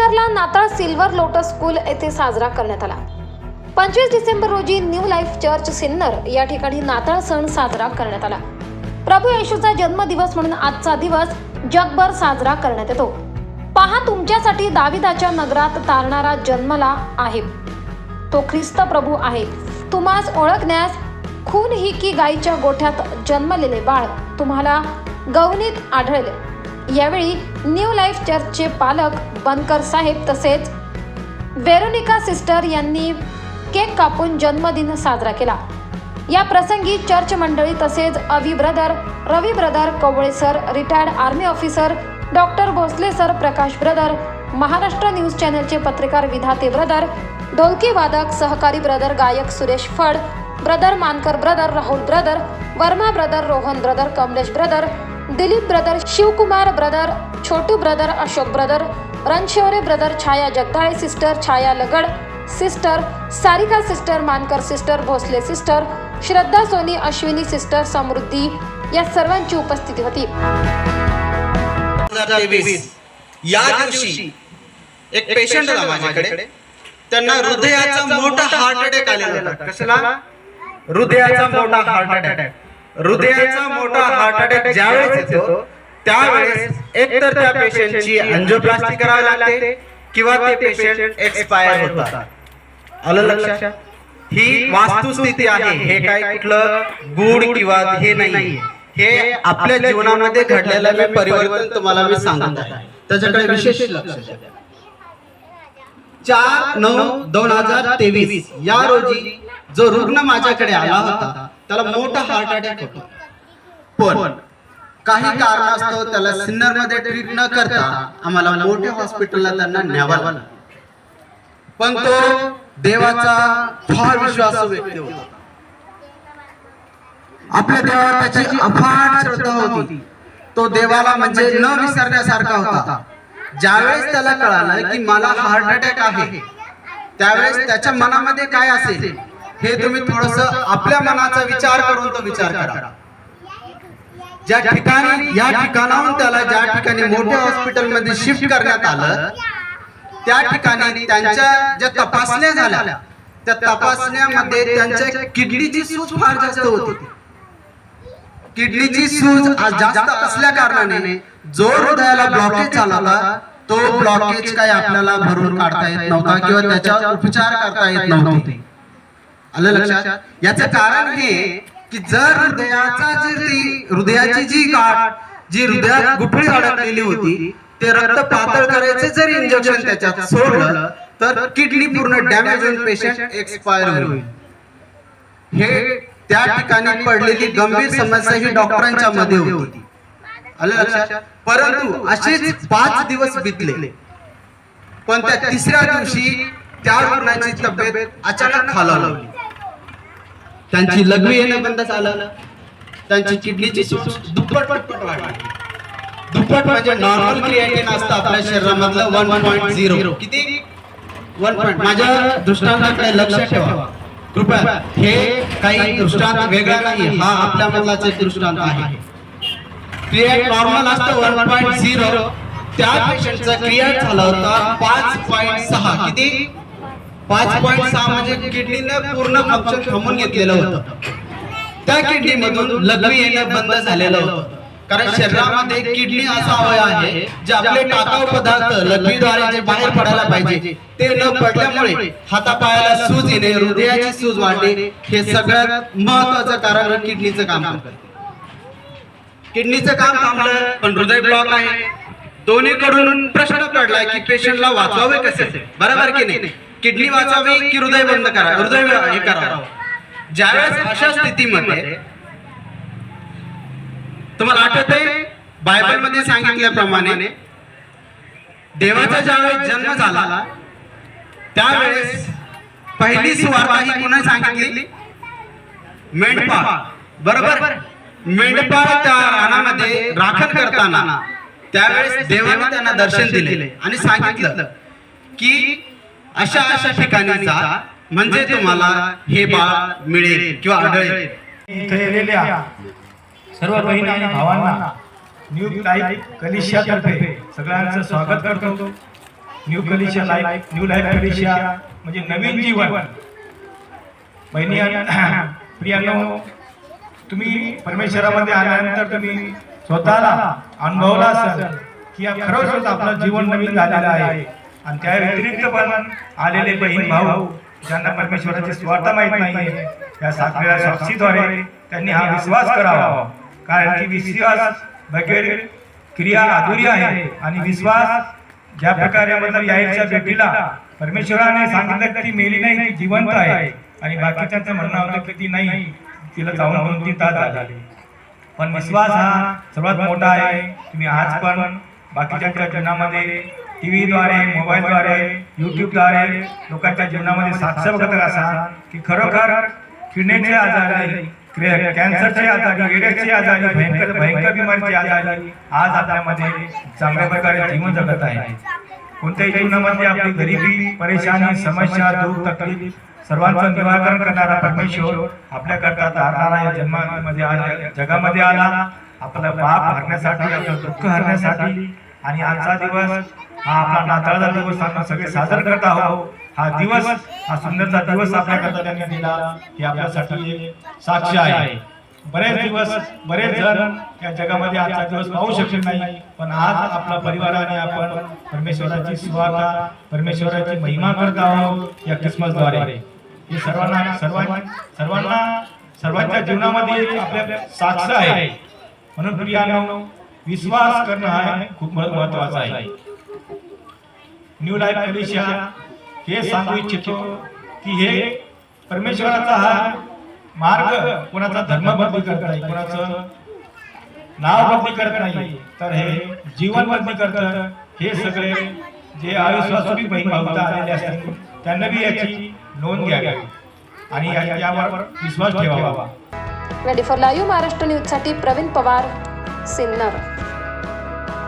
सिन्नरला नाताळ silver lotus school येथे साजरा करण्यात आला। 25 डिसेंबर रोजी न्यू लाईफ चर्च सिन्नर या ठिकाणी नाताळ सण साजरा करण्यात आला। प्रभू येशूचा जन्मदिवस म्हणून आजचा दिवस जगभर साजरा करण्यात येतो। पहा, तुमच्यासाठी दाविदाच्या नगरात तारणारा जन्मला आहे, तो ख्रिस्त प्रभू आहे। तुम्हास ओळखण्यास खून ही की गायीच्या गोठ्यात जन्मलेले बाळ तुम्हाला गवनीत आढळले। यावेळी न्यू लाईफ चर्चचे पालक बनकर साहेब तसेच वेरोनिका सिस्टर यांनी केक कापून जन्मदिन साजरा केला। या प्रसंगी चर्च मंडळी तसेच Avi brother, Ravi brother, Kavale sir, retired army officer doctor Bhosale sir, Prakash brother, Maharashtra news चॅनलचे पत्रकार विधाते ब्रदर, ढोलकी वादक सहकारी ब्रदर, गायक Suresh Phad brother, Mankar brother, Rahul brother, Verma brother, Rohan brother, Kamlesh brother, Dilip brother, Shivkumar brother, Chhotu brother, Ashok brother, Ranshevare brother, Chhaya Jagdale sister, Chhaya Lagad sister, Sarika sister, Mankar sister, Bhosale sister, Shraddha Soni, Ashwini sister, Samruddhi या सर्वांची उपस्थिती होती। या दिवशी एक पेशंट आला माझ्याकडे, त्यांना हृदयाचा मोठा हार्ट अटॅक आलेला होता। कसला? हृदयाचा मोठा हार्ट अटॅक। हृदयाचा मोठा हार्ट अटॅक ज्यावेळेस येतो त्यावेळेस एकतर त्या पेशंटची अँजिओप्लास्टी करावी लागते किंवा ते पेशंट एक्सपायर होतात। आलं लक्षात? ही वास्तुस्थिती आहे, हे काय कुठलं गुड किंवा हे नाही, हे आपल्या जीवनामध्ये घडलेलं परिवर्तन तुम्हाला मी सांगत आहे, त्याच्याकडे विशेष लक्ष द्या। 4/9/2023 या रोजी जो रुग्ण माझ्याकडे आला होता त्याला मोठा हार्ट अटॅक होता, पण काही कारणास्तव त्याला सिन्नर मध्ये ट्रीट न करता आम्हाला मोठ्या हॉस्पिटलला त्यांना न्यावं लागलं। पण तो देवाचा फार विश्वासू व्यक्ती होता, आपल्या देवावर त्याची अफाट श्रद्धा होती। तो देवाला म्हणजे न विसरण्यासारखा होता। ज्यावेळेस त्याला कळालं की मला हार्ट अटॅक आहे, त्यावेळेस त्याच्या मनामध्ये काय असेल हे तुम्ही थोडस आपल्या मनाचा विचार करून तो विचार करा। ज्या ठिकाणी या ठिकाणाहून त्याला ज्या ठिकाणी मोठ्या हॉस्पिटलमध्ये शिफ्ट करण्यात आलं त्या ठिकाणी त्यांच्या ज्या तपासण्या झाल्या त्या तपासण्यामध्ये त्यांच्या किडनीची सूज फार जास्त होती। किडनीची सूज जास्त असल्या कारणाने जो हृदयाला ब्लॉकेज झाला होता तो ब्लॉकेज काही आपल्याला भरून काढता येत नव्हता किंवा त्याचा उपचार करता येत नव्हते। आलं लक्षात? याचं कारण हे की जर हृदयाची जी गाठ जी हृदयात गुठळी अडकलेली होती ते रक्त पातळ करायचे जर इंजेक्शन त्याच्यात सोडलं तर किडनी पूर्ण डॅमेज होऊन पेशंट एक्सपायर होईल। हे त्या ठिकाणी पडलेली गंभीर समस्या ही डॉक्टरांच्या मध्ये होती। आलं लक्षात? परंतु असेच 5 दिवस बितले, पण त्या तिसऱ्या दिवशी त्या रुग्णाची तब्येत अचानक खालावली। त्यांची लघवी येणं बंद झालं, त्यांची किडनीची सूज दुप्पट वाढली। दुप्पट म्हणजे नॉर्मल क्रिएटिन असतं आपल्या शरीरामधलं 1.0, किती 1. माझ्या दृष्टांताकडे लक्ष ठेवा कृपया, हे काही दृष्टांत वेगळा नाही, हा आपल्या मधलाच एक दृष्टांत आहे। क्रिएट नॉर्मल असतं 1.0, त्या पेशंटचा क्रिएट झाला होता 5.6, किती 5.6 म्हणजे किडनीने पूर्ण फंक्शन थांबून घेतलेलं होतं। त्या किडनी मधून लघवी येणं बंद झालेलं होतं, कारण शरीरामध्ये किडनी असा अवयव आहे जे आपले टाकाऊ पदार्थ लघवीद्वारे जे बाहेर पडायला पाहिजे ते न पडल्यामुळे हातापायाला सूज येणे, हृदयाची सूज वाढणे, हे सगळ्यात महत्वाचं कारण किडनीचं काम करते। किडनीचं काम थांबलं पण हृदय ब्लॉक आहे। दोन्हीकडून प्रश्न पडलाय की पेशंटला वाचवावे कसे, बरोबर की नाही? किडनी वाचावी की हृदय बंद करा, हृदय हे करावं। ज्यावेळेस अशा स्थितीमध्ये तुम्हाला आठवतंय बायबल मध्ये सांगितल्याप्रमाणे देवाचा ज्यावेळेस जन्म झाला त्यावेळेस पहिली सुवार्ता ही कोणी सांगितली? मेंढपाळ, बरोबर? मेंढपाळ त्या रानामध्ये राखण करताना त्यावेळेस देवाने त्यांना दर्शन दिले आणि सांगितलं की अशा अशा ठिकाणी जा म्हणजे तुम्हाला हे बाळ मिळेल किंवा आढळेल। सर्व बहिणी आणि भावांना न्यू लाईफ कलिशियातर्फे सगळ्यांचं स्वागत करतो। न्यू लाईफ कलिशा म्हणजे नवीन जीवन. बहिणी प्रियांनो, तुम्ही परमेश्वरामध्ये आल्यानंतर तुम्ही स्वतःला अनुभवला असेल की खरोखरच आपलं जीवन नवीन झालेलं आहे. आणि त्या व्यतिरिक्त पण आलेले बहीण भाऊ ज्यांना परमेश्वराचे स्वार्थ माहीत नाहीये, या साखरेच्या साक्षीद्वारे त्यांनी हा विश्वास करावा. कारण की विश्वास बगैर क्रिया अधुरी आहे. आणि विश्वास ज्या प्रकारे मतलब याईच्या भेटीला परमेश्वराने सांगितलं की ती मेली नाही, ती जिवंत आहे. आणि बाकीच्यांचं म्हणणं होतं की ती नाही, तिला जाऊन 2-3 तास झाले. पण विश्वास हा सर्वात मोठा आहे. तुम्ही आज पण बाकीच्या जीवनामध्ये टीव्हीद्वारे, मोबाईलद्वारे, युट्यूबद्वारे लोकांच्या जीवनामध्ये साक्ष बघत असाल की खरोखर किडनीचे आजारी, कॅन्सरचे आजारी, एड्सचे आजारी, भयंकर बिमारीचे आजारी आज आपल्यामध्ये चांगल्या प्रकारे जीवन जगत आहे. कोणत्याही जीवनामध्ये आपली गरिबी, परेशानी, समस्या, दुःख, तकलीफ सर्वांचं निराकरण करणारा परमेश्वर आपल्याकरता तारणारा या जन्मामध्ये जगामध्ये आला. आपलं पाप हरण्यासाठी, आपलं दुःख हरण्यासाठी. आणि आजचा दिवस हा आपला नाताळचा दिवस आपण सगळे साजरा करत आहोत. हा दिवस, हा सुंदरचा दिवस आपल्याकरता त्यांनी दिला, हे आपल्यासाठी एक साक्ष आहे. बरेच जण या जगामध्ये आजचा दिवस पाहू शकत नाही, पण आज आपला परिवाराने आपण परमेश्वराची सेवा, परमेश्वराची महिमा करत आहोत या ख्रिसमसद्वारे. हे सर्वांच्या जीवनामध्ये आपल्या साक्ष आहे. म्हणून प्रियांनो, विश्वास करणं हा खूप महत्त्वाचा आहे. न्यू लाईफ कलिशा हे सांगू इच्छितो की हे परमेश्वराचा हा मार्ग कोणाचा धर्म बदली करत नाही, कोणाचं नाव बदली करत नाही, तर हे जीवन बदली करतं. हे सगळे जे अविश्वासू बहीण भाऊ आलेले असतील त्यांना बी याची नोंद घ्यावी आणि यावर विश्वास ठेवावा. 24 लाईव्ह महाराष्ट्र न्यूजसाठी प्रवीण पवार, सिन्नर.